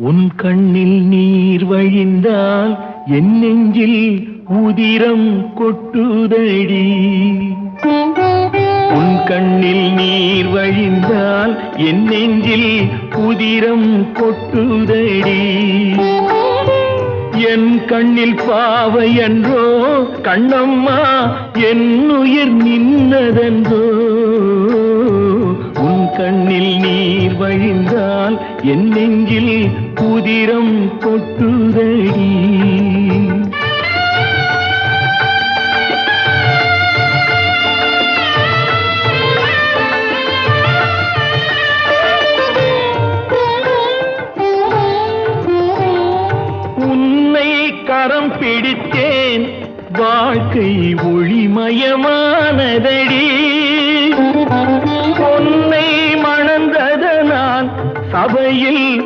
உன் கண்ணில் நீர் வழிந்தால் என் நெஞ்சில் உதிரம் கொட்டுதடி. உன் கண்ணில் நீர் வழிந்தால் என் நெஞ்சில் உதிரம் கொட்டுதடி. என் கண்ணில் பாவை என்றோ கண்ணம்மா என் உயிர் நின்னதென்றோ. உன் கண்ணில் நீர் வழிந்தால் என் நெஞ்சில் உதிரம் கொட்டுதடி. கரம் பிடித்தேன் வாழ்க்கை ஒளிமயமானதடி. பொன்னை மணந்ததனால் சபையில்